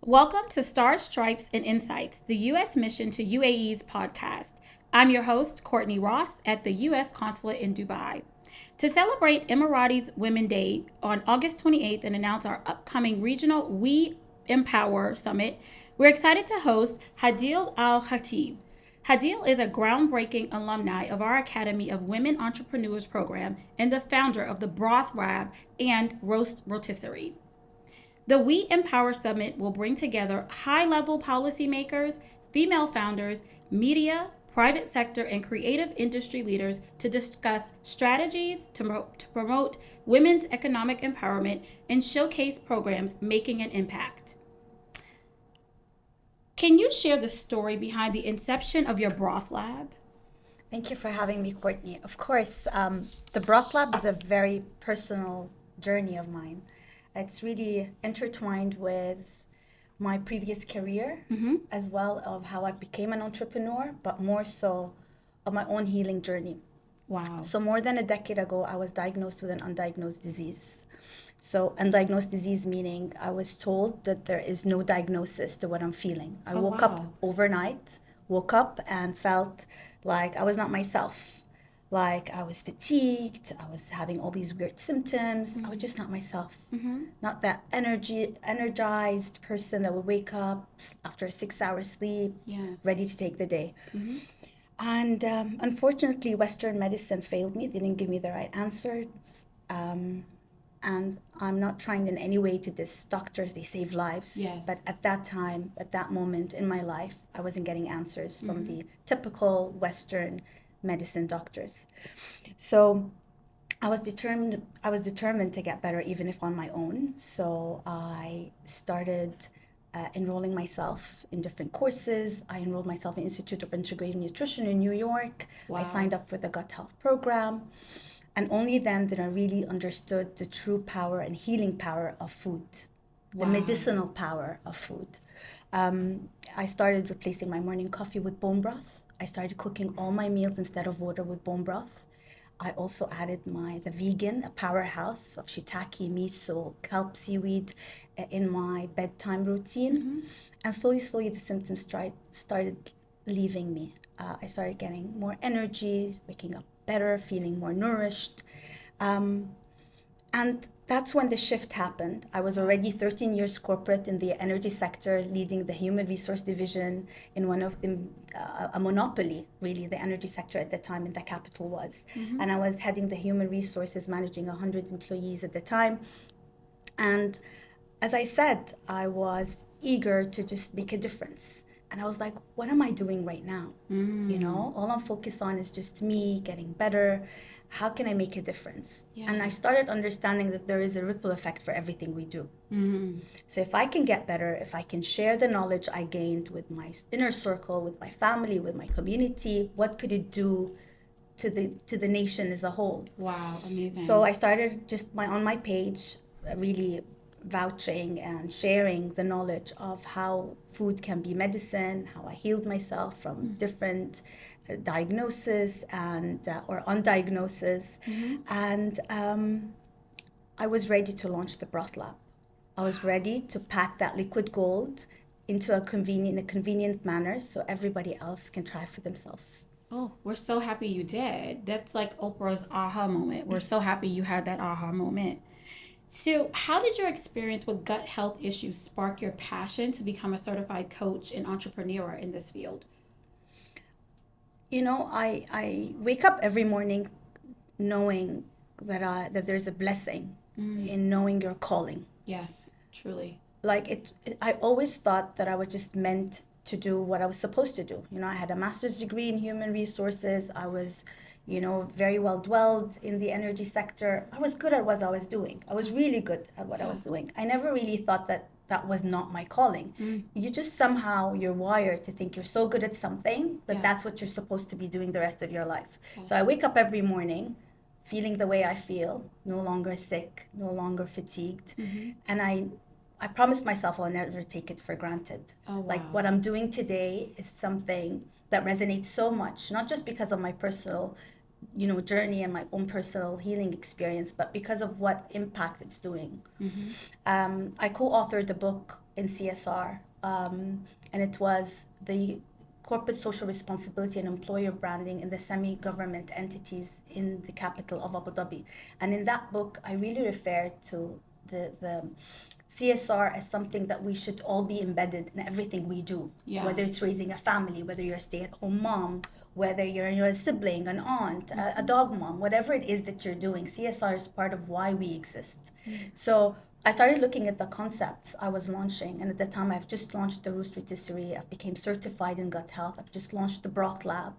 Welcome to Stars, Stripes, and Insights, the U.S. Mission to UAE's podcast. I'm your host, Courtney Ross, at the U.S. Consulate in Dubai. To celebrate Emiratis Women Day on August 28th and announce our upcoming regional We Empower Summit, we're excited to host Hadil AlKhatib. Hadil is a groundbreaking alumni of our Academy of Women Entrepreneurs program and the founder of the Broth Lab and Roost Rotisserie. The We Empower Summit will bring together high-level policymakers, female founders, media, private sector, and creative industry leaders to discuss strategies to promote women's economic empowerment and showcase programs making an impact. Can you share the story behind the inception of your Broth Lab? Thank you for having me, Courtney. Of course, the Broth Lab is a very personal journey of mine. It's really intertwined with my previous career, as well of how I became an entrepreneur, but more so of my own healing journey. Wow. So more than a decade ago, I was diagnosed with an undiagnosed disease. So undiagnosed disease meaning I was told that there is no diagnosis to what I'm feeling. I woke up overnight, and felt like I was not myself. Like I was fatigued, I was having all these weird symptoms. I was just not myself. Not that energized person that would wake up after a 6 hour sleep, ready to take the day. And unfortunately, Western medicine failed me. They didn't give me the right answers. And I'm not trying in any way to diss doctors, they save lives. Yes. But at that time, at that moment in my life, I wasn't getting answers from the typical Western medicine doctors. So I was determined to get better, even if on my own. So I started enrolling myself in different courses. I enrolled myself in Institute of Integrative Nutrition in New York. Wow. I signed up for the gut health program. And only then did I really understood the true power and healing power of food, the medicinal power of food. I started replacing my morning coffee with bone broth. I started cooking all my meals instead of water with bone broth. I also added the vegan, a powerhouse of shiitake, miso, kelp, seaweed in my bedtime routine. And slowly the symptoms started leaving me. I started getting more energy, waking up better, feeling more nourished. And that's when the shift happened. I was already 13 years corporate in the energy sector, leading the human resource division in one of a monopoly, really, the energy sector at the time in the capital was. And I was heading the human resources, managing 100 employees at the time. And as I said, I was eager to just make a difference. And I was like, what am I doing right now? You know, all I'm focused on is just me getting better. How can I make a difference? And I started understanding that there is a ripple effect for everything we do. So if I can get better, if I can share the knowledge I gained with my inner circle, with my family, with my community, what could it do to the nation as a whole? Wow, amazing. So I started just on my page, really vouching and sharing the knowledge of how food can be medicine, how I healed myself from different diagnosis and or undiagnosis. And I was ready to launch the Broth Lab. I was ready to pack that liquid gold into a convenient manner so everybody else can try for themselves. Oh, we're so happy you did. That's like Oprah's aha moment. We're so happy you had that aha moment. So, how did your experience with gut health issues spark your passion to become a certified coach and entrepreneur in this field? You know, I wake up every morning knowing that there's a blessing in knowing your calling. Yes, truly. Like I always thought that I was just meant to do what I was supposed to do. You know, I had a master's degree in human resources. I was, very well dwelled in the energy sector. I was good at what I was doing. I was really good at what I was doing. I never really thought that was not my calling. You just somehow you're wired to think you're so good at something that that's what you're supposed to be doing the rest of your life. So I wake up every morning feeling the way I feel, no longer sick, no longer fatigued. And I promised myself I'll never take it for granted. Oh, wow. Like what I'm doing today is something that resonates so much, not just because of my personal journey and my own personal healing experience, but because of what impact it's doing. I co-authored a book in CSR, and it was the corporate social responsibility and employer branding in the semi-government entities in the capital of Abu Dhabi. And in that book, I really referred to the CSR as something that we should all be embedded in everything we do, whether it's raising a family, whether you're a stay-at-home mom, whether you're a sibling, an aunt, a dog mom, whatever it is that you're doing, CSR is part of why we exist. So I started looking at the concepts I was launching, and at the time I've just launched the Roost Rotisserie. I've became certified in gut health. I've just launched the Broth lab,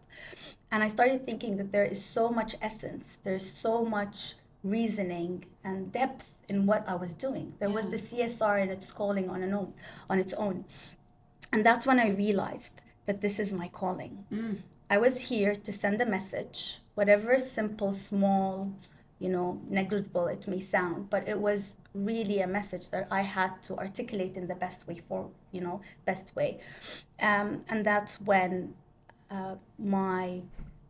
and I started thinking that there is so much essence, there's so much reasoning and depth in what I was doing. There was the CSR and its calling on its own, and that's when I realized that this is my calling. I was here to send a message, whatever simple, small, negligible it may sound, but it was really a message that I had to articulate in the best way. And that's when my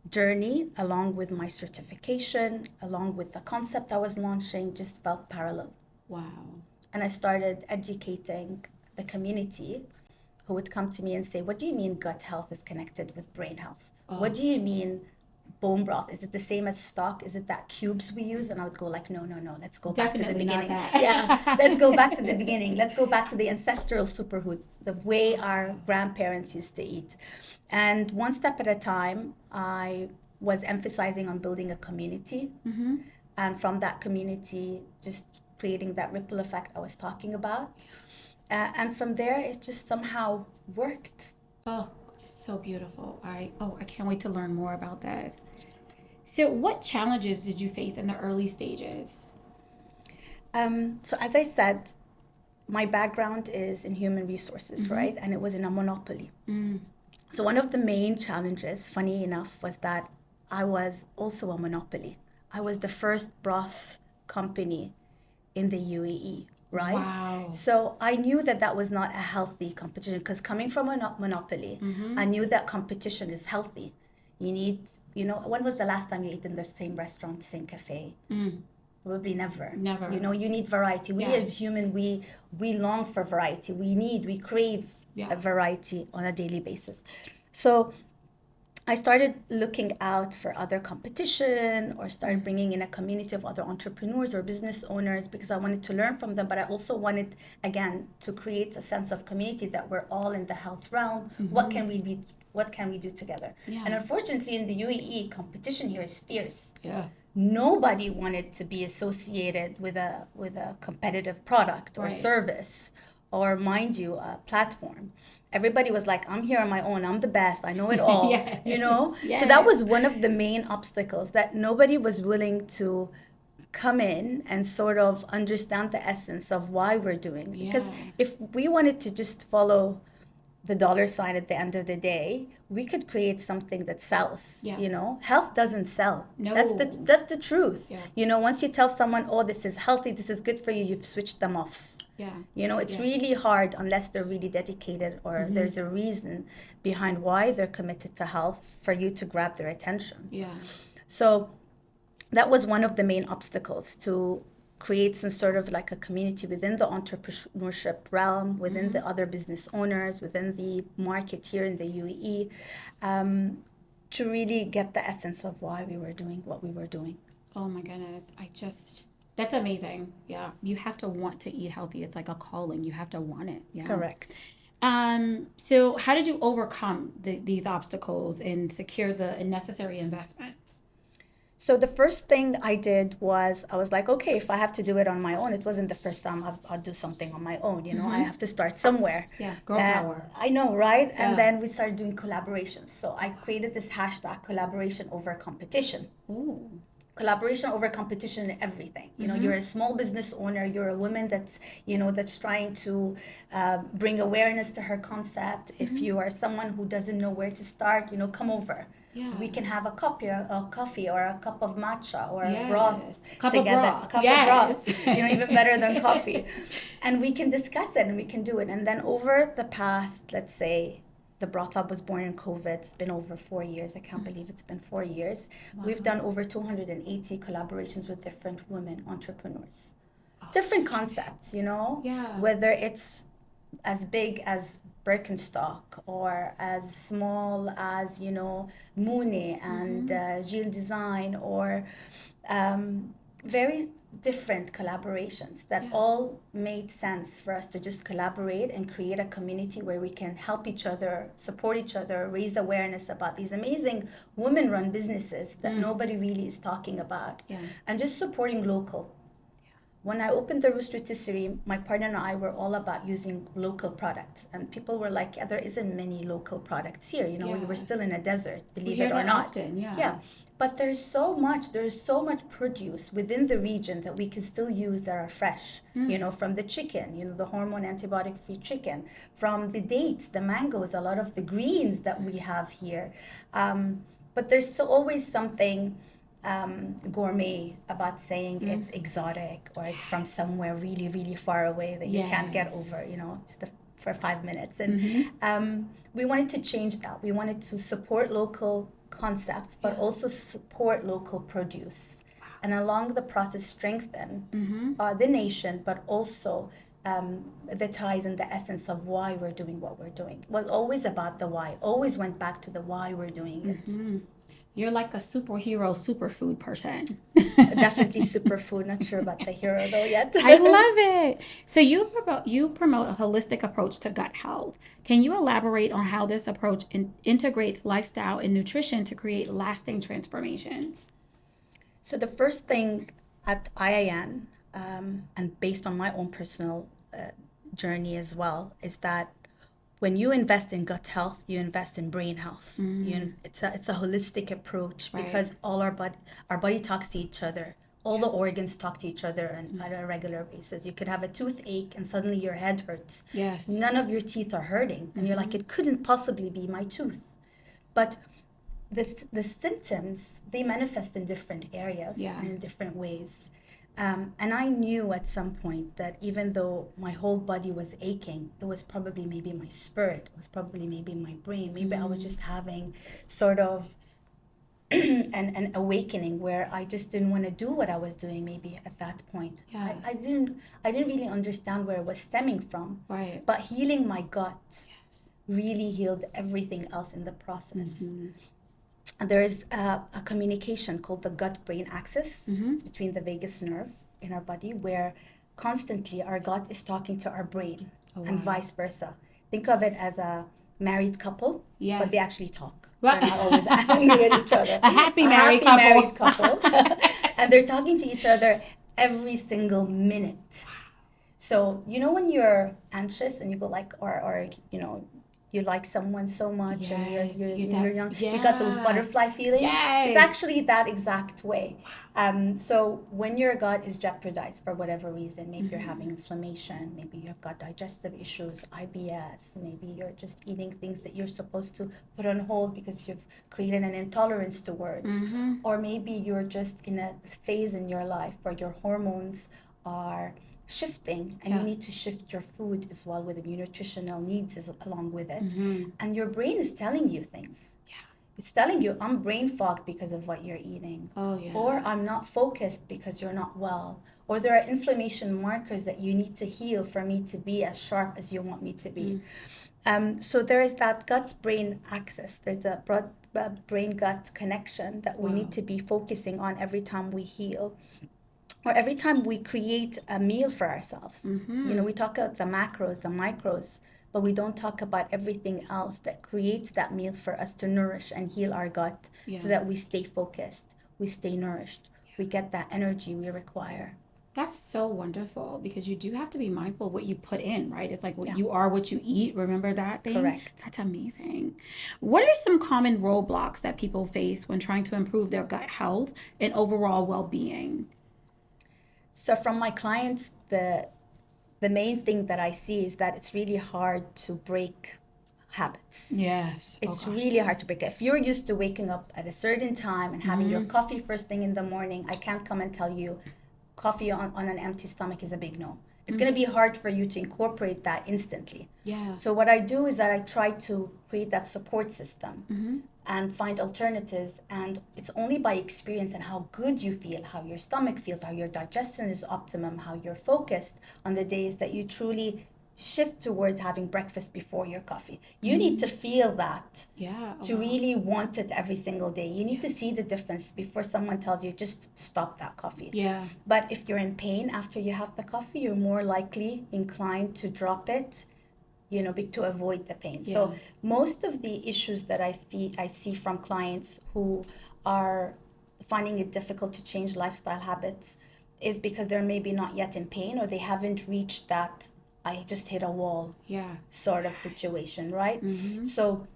journey, along with my certification, along with the concept I was launching, just felt parallel. Wow. And I started educating the community, who would come to me and say, what do you mean gut health is connected with brain health? What do you mean bone broth? Is it the same as stock? Is it that cubes we use? And I would go like, no, let's go back to the beginning. Let's go back to the beginning. Let's go back to the ancestral superfoods, the way our grandparents used to eat. And one step at a time, I was emphasizing on building a community. And from that community, just creating that ripple effect I was talking about. And from there, it just somehow worked. Oh, it's so beautiful. I can't wait to learn more about this. So what challenges did you face in the early stages? So as I said, my background is in human resources, right? And it was in a monopoly. So one of the main challenges, funny enough, was that I was also a monopoly. I was the first broth company in the UAE. Right? Wow. So I knew that was not a healthy competition, because coming from a monopoly, I knew that competition is healthy. You need, when was the last time you ate in the same restaurant, same cafe? Probably never. Never. You need variety. We as human, we long for variety. We crave a variety on a daily basis. So I started looking out for other competition, or started bringing in a community of other entrepreneurs or business owners, because I wanted to learn from them, but I also wanted, again, to create a sense of community that we're all in the health realm. What can we do together? And unfortunately, in the UAE, competition here is fierce. Nobody wanted to be associated with a competitive product or service, or, mind you, a platform. Everybody was like, I'm here on my own. I'm the best. I know it all. So that was one of the main obstacles, that nobody was willing to come in and sort of understand the essence of why we're doing. Because if we wanted to just follow the dollar sign at the end of the day, we could create something that sells. Health doesn't sell. No. That's the truth. Once you tell someone, oh, this is healthy, this is good for you, you've switched them off. It's really hard, unless they're really dedicated, or there's a reason behind why they're committed to health, for you to grab their attention. So that was one of the main obstacles, to create some sort of like a community within the entrepreneurship realm, within the other business owners, within the market here in the UAE, to really get the essence of why we were doing what we were doing. Oh my goodness. That's amazing. Yeah. You have to want to eat healthy. It's like a calling. You have to want it. Yeah. Correct. So how did you overcome these obstacles and secure the necessary investments? So the first thing I did was, I was like, okay, if I have to do it on my own, it wasn't the first time I'll do something on my own. I have to start somewhere. Girl power. I know, right? And then we started doing collaborations. So I created this hashtag, collaboration over competition. Ooh. Collaboration over competition in everything. You're a small business owner, you're a woman that's trying to bring awareness to her concept. If you are someone who doesn't know where to start, come over. We can have a coffee or a cup of matcha or a broth together. Cup of broth, even better than coffee. And we can discuss it and we can do it. And then over the past, let's say, The Broth Hub was born in COVID. It's been over 4 years. I can't believe it's been 4 years. Wow. We've done over 280 collaborations with different women entrepreneurs. Different concepts, Yeah. whether it's as big as Birkenstock or as small as, Mooney and Gilles Design, or very different collaborations that all made sense for us to just collaborate and create a community where we can help each other, support each other, raise awareness about these amazing women-run businesses that nobody really is talking about, and just supporting local. When I opened the Roost Rotisserie, my partner and I were all about using local products. And people were like, there isn't many local products here. We were still in a desert, believe it or not. Often, But there's so much produce within the region that we can still use that are fresh, from the chicken, the hormone antibiotic-free chicken, from the dates, the mangoes, a lot of the greens that we have here. But there's always something gourmet about saying it's exotic or it's from somewhere really, really far away that you can't get over, just for 5 minutes. And we wanted to change that. We wanted to support local concepts, but also support local produce. And along the process, strengthen the nation, but also the ties and the essence of why we're doing what we're doing. Well, always about the why. Always went back to the why we're doing it. You're like a superhero, superfood person. Definitely superfood. Not sure about the hero though yet. I love it. So you promote a holistic approach to gut health. Can you elaborate on how this approach integrates lifestyle and nutrition to create lasting transformations? So the first thing at IIN, and based on my own personal journey as well, is that when you invest in gut health, you invest in brain health. It's a holistic approach because all our body talks to each other. All the organs talk to each other on a regular basis. You could have a toothache and suddenly your head hurts. Yes. None of your teeth are hurting. And you're like, it couldn't possibly be my tooth. But the symptoms, they manifest in different areas and in different ways. And I knew at some point that even though my whole body was aching, it was probably maybe my spirit, it was probably maybe my brain. Maybe I was just having sort of an awakening where I just didn't want to do what I was doing maybe at that point. I didn't really understand where it was stemming from. But healing my gut really healed everything else in the process. There's a communication called the gut-brain axis. It's between the vagus nerve in our body, where constantly our gut is talking to our brain and vice versa. Think of it as a married couple, but they actually talk. They're not always angry at each other. A happy married couple. And they're talking to each other every single minute. So, when you're anxious and you go like, or you like someone so much and you're young, you got those butterfly feelings. It's actually that exact way. So when your gut is jeopardized for whatever reason, maybe you're having inflammation, maybe you've got digestive issues, IBS, maybe you're just eating things that you're supposed to put on hold because you've created an intolerance towards, or maybe you're just in a phase in your life where your hormones are shifting and you need to shift your food as well with your nutritional needs along with it. And your brain is telling you things. It's telling you, I'm brain fogged because of what you're eating. Or I'm not focused because you're not well. Or there are inflammation markers that you need to heal for me to be as sharp as you want me to be. So there is that gut-brain axis. There's a brain-gut connection that we need to be focusing on every time we heal. Or every time we create a meal for ourselves. We talk about the macros, the micros, but we don't talk about everything else that creates that meal for us to nourish and heal our gut so that we stay focused, we stay nourished, we get that energy we require. That's so wonderful because you do have to be mindful of what you put in, right? It's like you are what you eat. Remember that thing? Correct. That's amazing. What are some common roadblocks that people face when trying to improve their gut health and overall well-being? So from my clients, the main thing that I see is that it's really hard to break habits. Yes. It's really hard to break it. If you're used to waking up at a certain time and having your coffee first thing in the morning, I can't come and tell you coffee on an empty stomach is a big no. It's going to be hard for you to incorporate that instantly. Yeah. So what I do is that I try to create that support system and find alternatives. And it's only by experience and how good you feel, how your stomach feels, how your digestion is optimum, how you're focused on the days that you truly shift towards having breakfast before your coffee. You need to feel that to really want it every single day. You need to see the difference before someone tells you just stop that coffee. Yeah. But if you're in pain after you have the coffee, you're more likely inclined to drop it, to avoid the pain. Yeah. So most of the issues that I see from clients who are finding it difficult to change lifestyle habits is because they're maybe not yet in pain, or they haven't reached that I just hit a wall sort of situation, right? So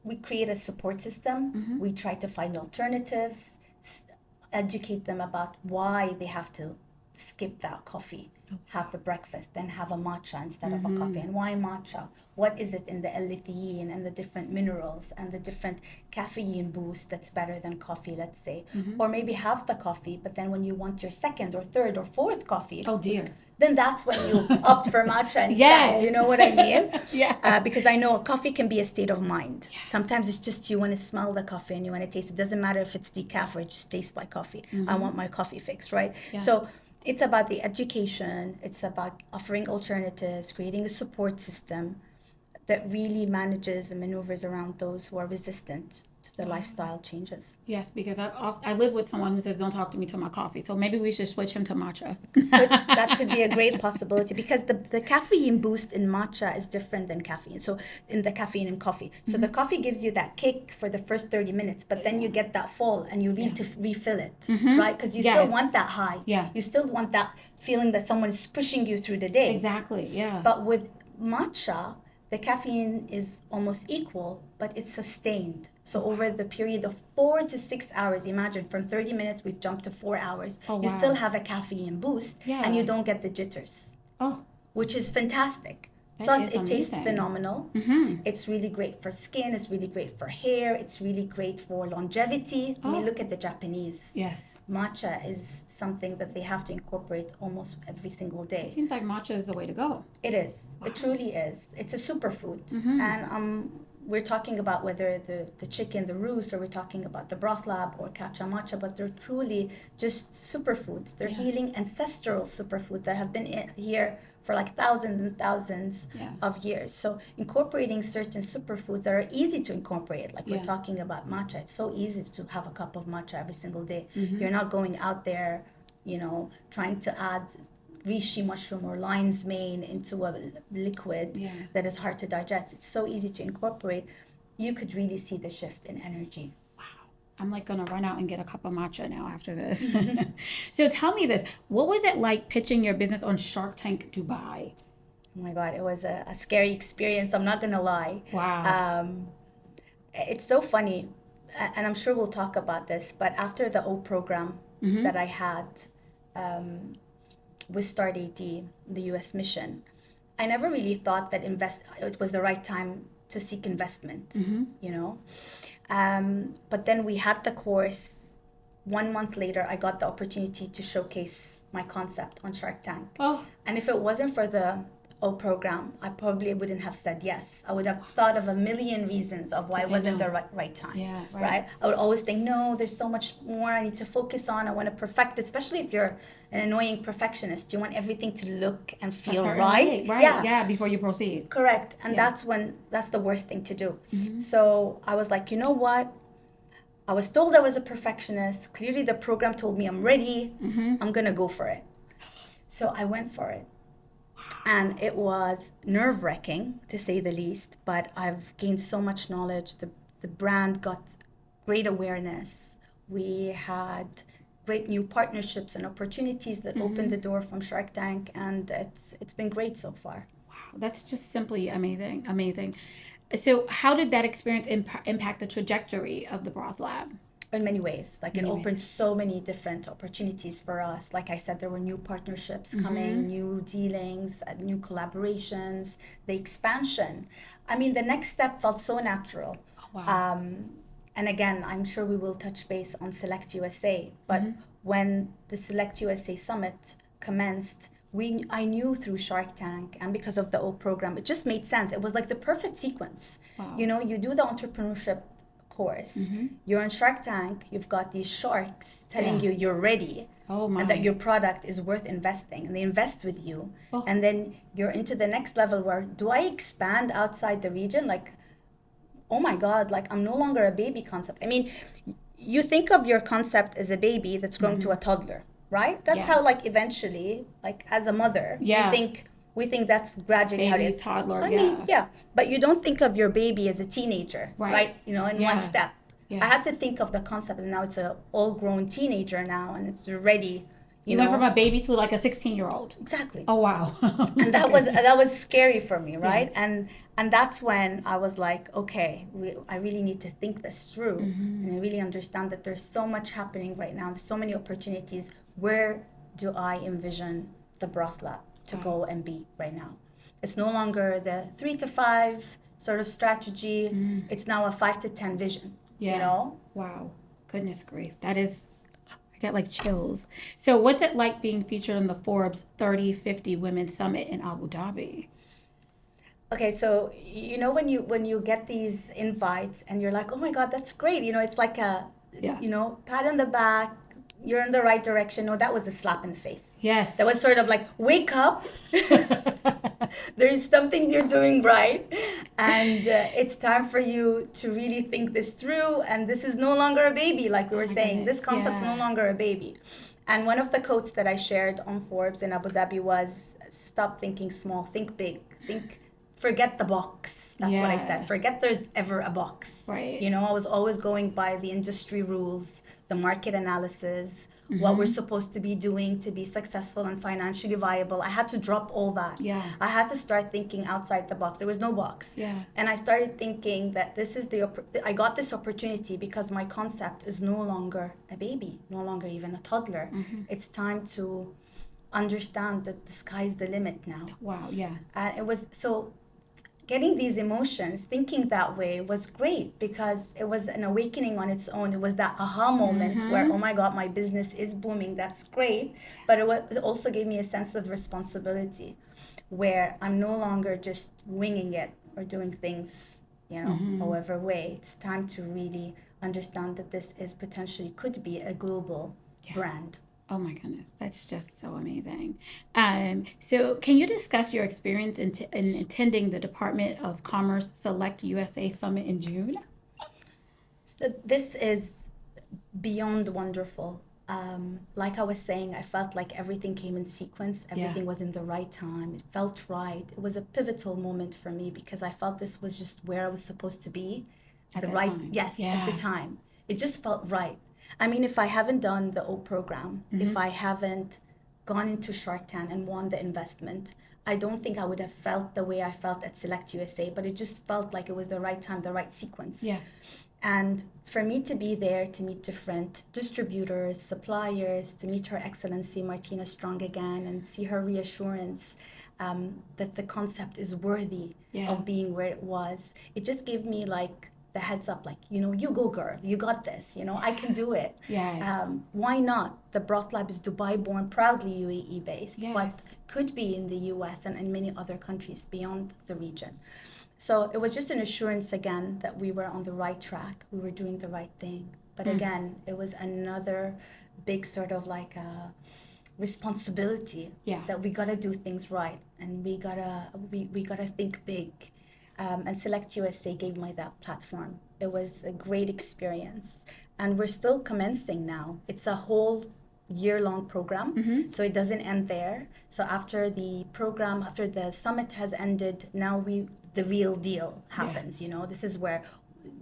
we create a support system. We try to find alternatives, educate them about why they have to skip that coffee, have the breakfast, then have a matcha instead of a coffee. And why matcha? What is it in the L-theanine and the different minerals and the different caffeine boost that's better than coffee, let's say? Or maybe have the coffee, but then when you want your second or third or fourth coffee, oh dear, then that's when you opt for matcha instead. Yes. You know what I mean? Because I know coffee can be a state of mind. Yes. Sometimes it's just you want to smell the coffee and you want to taste it. Doesn't matter if it's decaf or it just tastes like coffee. I want my coffee fix, right? Yeah. So it's about the education. It's about offering alternatives, creating a support system that really manages and maneuvers around those who are resistant to the lifestyle changes. Yes, because I live with someone who says, don't talk to me till my coffee. So maybe we should switch him to matcha. That could be a great possibility, because the caffeine boost in matcha is different than caffeine. So in the caffeine in coffee. So the coffee gives you that kick for the first 30 minutes, but then you get that fall and you need to refill it, right? Because you still want that high. Yeah. You still want that feeling that someone is pushing you through the day. Exactly, yeah. But with matcha, the caffeine is almost equal, but it's sustained. So over the period of 4 to 6 hours, imagine from 30 minutes, we've jumped to 4 hours. Oh, wow. You still have a caffeine boost, and you don't get the jitters, which is fantastic. Plus, it tastes phenomenal. It's really great for skin. It's really great for hair. It's really great for longevity. I mean, look at the Japanese. Yes. Matcha is something that they have to incorporate almost every single day. It seems like matcha is the way to go. It is. Wow. It truly is. It's a superfood. And we're talking about whether the chicken, the Roost, or we're talking about the Broth Lab or Kacha Matcha, but they're truly just superfoods. They're healing ancestral superfoods that have been here for like thousands and thousands of years. So incorporating certain superfoods that are easy to incorporate, like we're talking about matcha. It's so easy to have a cup of matcha every single day. You're not going out there, trying to add reishi mushroom or lion's mane into a liquid that is hard to digest. It's so easy to incorporate. You could really see the shift in energy. I'm like going to run out and get a cup of matcha now after this. So tell me this, what was it like pitching your business on Shark Tank Dubai? Oh my God, it was a scary experience. I'm not going to lie. Wow. It's so funny. And I'm sure we'll talk about this, but after the O program that I had with Start AD, the US mission, I never really thought that it was the right time to seek investment, but then we had the course. 1 month later, I got the opportunity to showcase my concept on Shark Tank. And if it wasn't for the O program, I probably wouldn't have said yes. I would have thought of a million reasons of why it wasn't the right time. Yeah, right. I would always think, no, there's so much more I need to focus on. I want to perfect, especially if you're an annoying perfectionist. You want everything to look and feel right. Yeah, before you proceed. Correct. And that's the worst thing to do. So I was like, you know what? I was told I was a perfectionist. Clearly the program told me I'm ready. I'm going to go for it. So I went for it. And it was nerve-wracking, to say the least, but I've gained so much knowledge. The brand got great awareness. We had great new partnerships and opportunities that opened the door from Shark Tank, and it's been great so far. Wow, that's just simply amazing. So how did that experience impact the trajectory of the Broth Lab? In many ways. It opened so many different opportunities for us. Like I said, there were new partnerships coming, new dealings, new collaborations, the expansion. I mean, the next step felt so natural. Wow. And again, I'm sure we will touch base on Select USA. But when the Select USA Summit commenced, I knew through Shark Tank and because of the O program, it just made sense. It was like the perfect sequence. Wow. You know, you do the entrepreneurship course, you're on Shark Tank, you've got these sharks telling you you're ready, and that your product is worth investing, and they invest with you. And then you're into the next level where, do I expand outside the region? Like, oh my God, like I'm no longer a baby concept. I mean, you think of your concept as a baby that's growing to a toddler, right? That's how, like, eventually, like as a mother, we think that's gradually baby, how it is. Toddler, I mean, but you don't think of your baby as a teenager, right? You know, in one step. I had to think of the concept, and now it's a all-grown teenager now, and it's ready. You went from a baby to like a 16-year-old. Exactly. Oh wow. And that was scary for me, right? And that's when I was like, okay, I really need to think this through, and I really understand that there's so much happening right now. There's so many opportunities. Where do I envision the Broth Lab to go and be right now? It's no longer the 3 to 5 sort of strategy. It's now a 5 to 10 vision. You know? Wow. Goodness grief. That is, I get like chills. So what's it like being featured on the Forbes 30-50 Women Summit in Abu Dhabi? Okay, so you know when you get these invites and you're like, oh my God, that's great. You know, it's like a pat on the back. You're in the right direction. No, that was a slap in the face. Yes. That was sort of like, wake up. There's something you're doing right. And it's time for you to really think this through. And this is no longer a baby, like we were saying. This concept's no longer a baby. And one of the quotes that I shared on Forbes in Abu Dhabi was, stop thinking small, think big. Forget the box. That's what I said. Forget there's ever a box. Right. You know, I was always going by the industry rules, the market analysis, what we're supposed to be doing to be successful and financially viable. I had to drop all that. Yeah. I had to start thinking outside the box. There was no box. Yeah. And I started thinking that I got this opportunity because my concept is no longer a baby, no longer even a toddler. It's time to understand that the sky's the limit now. Wow, yeah. And it was so... Getting these emotions, thinking that way was great because it was an awakening on its own. It was that aha moment where, oh my God, my business is booming. That's great. But it also gave me a sense of responsibility where I'm no longer just winging it or doing things, you know, however way. It's time to really understand that this is potentially could be a global brand. Oh my goodness, that's just so amazing. So can you discuss your experience in attending the Department of Commerce Select USA Summit in June? So this is beyond wonderful. Like I was saying, I felt like everything came in sequence. Everything was in the right time. It felt right. It was a pivotal moment for me because I felt this was just where I was supposed to be. At the time. It just felt right. I mean, if I haven't done the O program, if I haven't gone into Shark Tank and won the investment, I don't think I would have felt the way I felt at Select USA, but it just felt like it was the right time, the right sequence. Yeah. And for me to be there, to meet different distributors, suppliers, to meet Her Excellency Martina Strong again and see her reassurance that the concept is worthy of being where it was, it just gave me like the heads up, like, you know, you go girl, you got this, you know, I can do it. Yes. Why not? The Broth Lab is Dubai born, proudly UAE based, but Yes. could be in the US and in many other countries beyond the region. So it was just an assurance again that we were on the right track, we were doing the right thing. But again, it was another big sort of like a responsibility that we gotta do things right, and we gotta think big. And Select USA gave me that platform. It was a great experience. And we're still commencing now. It's a whole year-long program, so it doesn't end there. So after the program, after the summit has ended, now the real deal happens, you know. This is where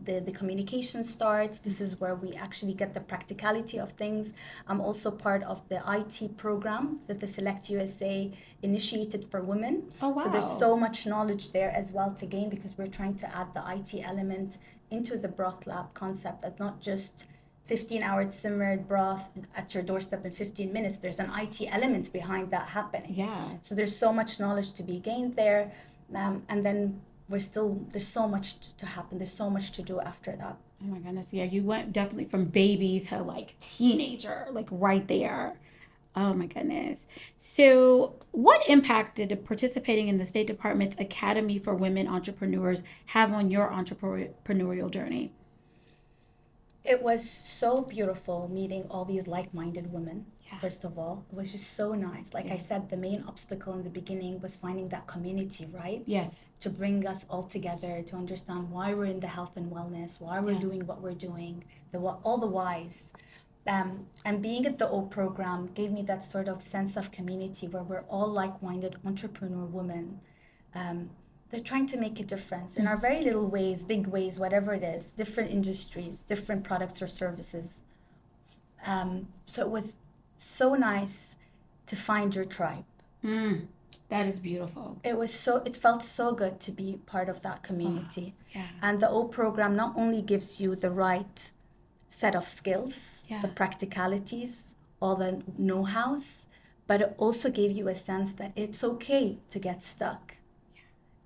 the communication starts. This is where we actually get the practicality of things. I'm also part of the IT program that the Select USA initiated for women. Oh, wow. So there's so much knowledge there as well to gain, because we're trying to add the IT element into the Broth Lab concept, that not just 15-hour simmered broth at your doorstep in 15 minutes. There's an IT element behind that happening. Yeah. So there's so much knowledge to be gained there. And then there's so much to happen. There's so much to do after that. Oh my goodness. Yeah, you went definitely from baby to like teenager, like right there. Oh my goodness. So, what impact did participating in the State Department's Academy for Women Entrepreneurs have on your entrepreneurial journey? It was so beautiful meeting all these like-minded women. Yeah. First of all, it was just so nice. Like I Yeah. said, the main obstacle in the beginning was finding that community, right? Yes. To bring us all together, to understand why we're in the health and wellness, why we're Yeah. doing what we're doing, all the whys. And being at the O program gave me that sort of sense of community where we're all like-minded entrepreneur women. Um, they're trying to make a difference in our very little ways, big ways, whatever it is, different industries, different products or services. So it was so nice to find your tribe. Mm, that is beautiful. It felt so good to be part of that community. Yeah. And the O program not only gives you the right set of skills, Yeah. the practicalities, all the know-hows, but it also gave you a sense that it's okay to get stuck.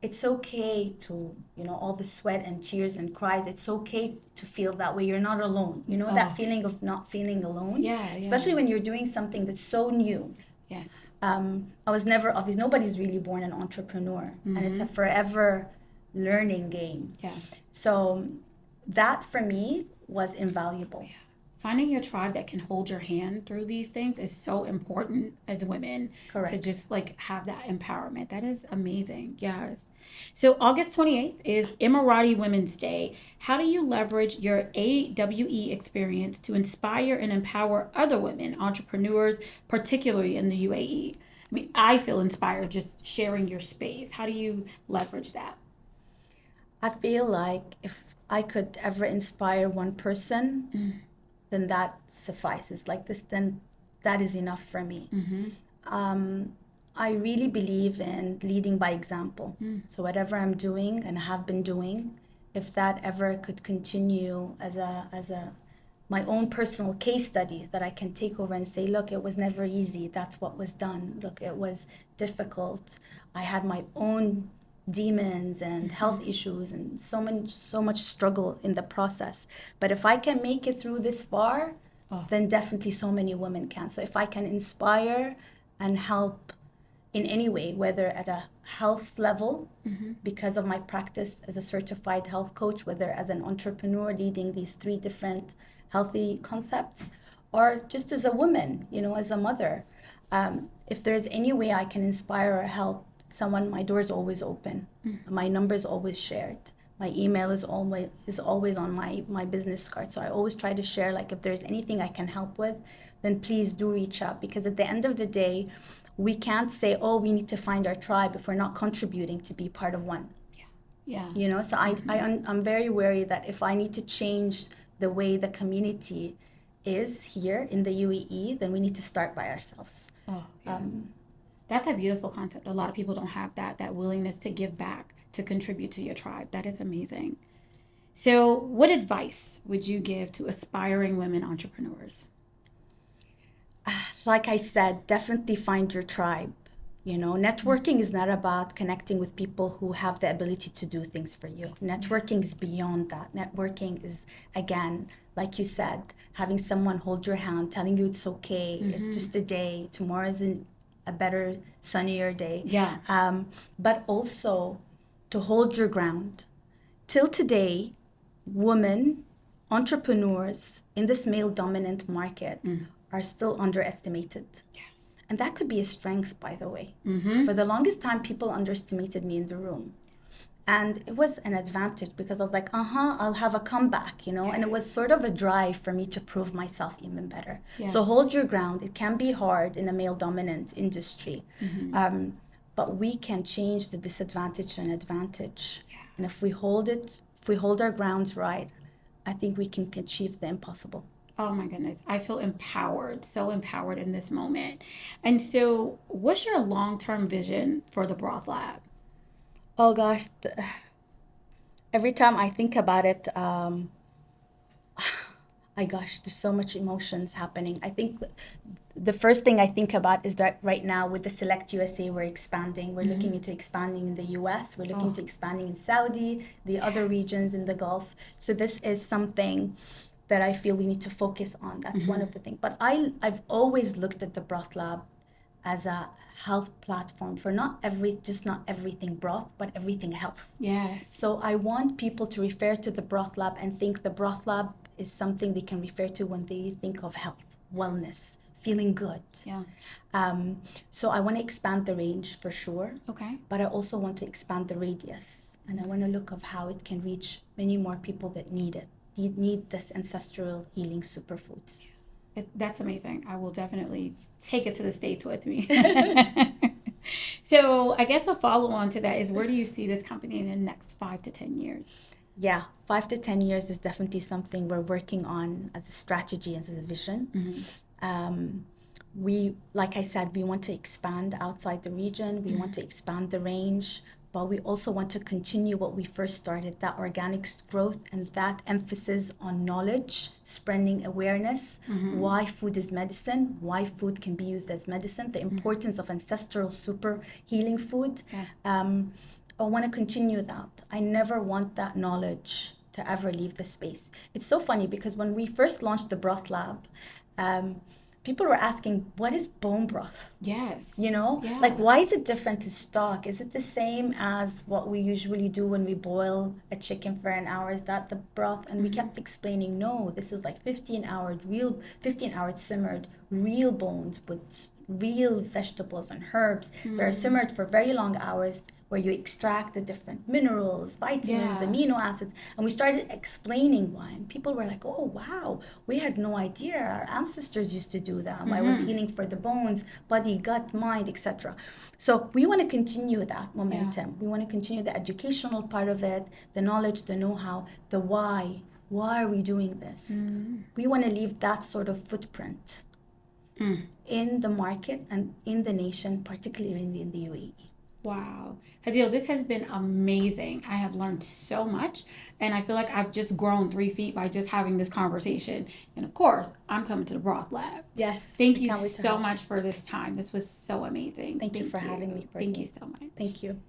It's okay to, all the sweat and tears and cries. It's okay to feel that way. You're not alone. That feeling of not feeling alone. Yeah. Especially when you're doing something that's so new. Yes. I was never, obviously, nobody's really born an entrepreneur. And it's a forever learning game. Yeah. So that for me was invaluable. Yeah. Finding your tribe that can hold your hand through these things is so important as women. Correct. To just like have that empowerment. That is amazing. Yes. So August 28th is Emirati Women's Day. How do you leverage your AWE experience to inspire and empower other women entrepreneurs, particularly in the UAE? I mean, I feel inspired just sharing your space. How do you leverage that? I feel like if I could ever inspire one person, then that suffices. Then that is enough for me. I really believe in leading by example. So whatever I'm doing and have been doing, if that ever could continue as a my own personal case study that I can take over and say, look, it was never easy. That's what was done. Look, it was difficult. I had my own demons and health issues and so much struggle in the process. But if I can make it through this far, then definitely so many women can. So if I can inspire and help in any way, whether at a health level, because of my practice as a certified health coach, whether as an entrepreneur leading these 3 different healthy concepts, or just as a woman, as a mother, if there's any way I can inspire or help someone, my door is always open. My number is always shared. My email is always on my business card. So I always try to share, like, if there's anything I can help with, then please do reach out. Because at the end of the day, we can't say, oh, we need to find our tribe if we're not contributing to be part of one. Yeah. So I'm very wary that if I need to change the way the community is here in the UAE, then we need to start by ourselves. Oh, yeah. That's a beautiful concept. A lot of people don't have that willingness to give back, to contribute to your tribe. That is amazing. So, what advice would you give to aspiring women entrepreneurs? Like I said, definitely find your tribe. Networking is not about connecting with people who have the ability to do things for you. Networking is beyond that. Networking is, again, like you said, having someone hold your hand, telling you it's okay. It's just a day. Tomorrow is a better, sunnier day. Yeah. But also to hold your ground. Till today, women entrepreneurs in this male-dominant market are still underestimated. Yes. And that could be a strength, by the way. For the longest time, people underestimated me in the room. And it was an advantage because I was like, I'll have a comeback, And it was sort of a drive for me to prove myself even better. Yes. So hold your ground. It can be hard in a male-dominant industry. But we can change the disadvantage to an advantage. Yeah. And if we hold our grounds right, I think we can achieve the impossible. Oh my goodness. I feel empowered, so empowered in this moment. And so, what's your long term vision for the Broth Lab? Oh gosh, every time I think about it, there's so much emotions happening. I think the first thing I think about is that right now with the Select USA, we're expanding. We're looking into expanding in the US. We're looking to expanding in Saudi, the other regions in the Gulf. So this is something that I feel we need to focus on. That's one of the things. But I've always looked at the Broth Lab as a health platform for not everything broth, but everything health. Yes. So I want people to refer to the Broth Lab and think the Broth Lab is something they can refer to when they think of health, wellness, feeling good. Yeah. So I want to expand the range for sure. Okay. But I also want to expand the radius, and I want to look of how it can reach many more people that need it. Need this ancestral healing superfoods. That's amazing. I will definitely take it to the States with me. So I guess a follow on to that is, where do you see this company in the next 5 to 10 years? Yeah, 5 to 10 years is definitely something we're working on as a strategy, as a vision. We, like I said, we want to expand outside the region. We want to expand the range, but we also want to continue what we first started, that organic growth and that emphasis on knowledge, spreading awareness, why food is medicine, why food can be used as medicine, the importance of ancestral super healing food. I want to continue that. I never want that knowledge to ever leave the space. It's so funny because when we first launched the Broth Lab, people were asking, what is bone broth? Yes. You know, Yeah. like, why is it different to stock? Is it the same as what we usually do when we boil a chicken for an hour? Is that the broth? And we kept explaining, no, this is like 15 hours simmered, real bones with real vegetables and herbs that are simmered for very long hours, where you extract the different minerals, vitamins, amino acids. And we started explaining why. And people were like, oh, wow, we had no idea. Our ancestors used to do that. I was healing for the bones, body, gut, mind, etc. So we want to continue that momentum. We want to continue the educational part of it, the knowledge, the know-how, the why. Why are we doing this? We want to leave that sort of footprint in the market and in the nation, particularly in the UAE. Wow. Hadil, this has been amazing. I have learned so much, and I feel like I've just grown 3 feet by just having this conversation. And of course, I'm coming to the Broth Lab. Yes. Thank you so much for this time. This was so amazing. Thank you for having me, Courtney. Thank you so much. Thank you.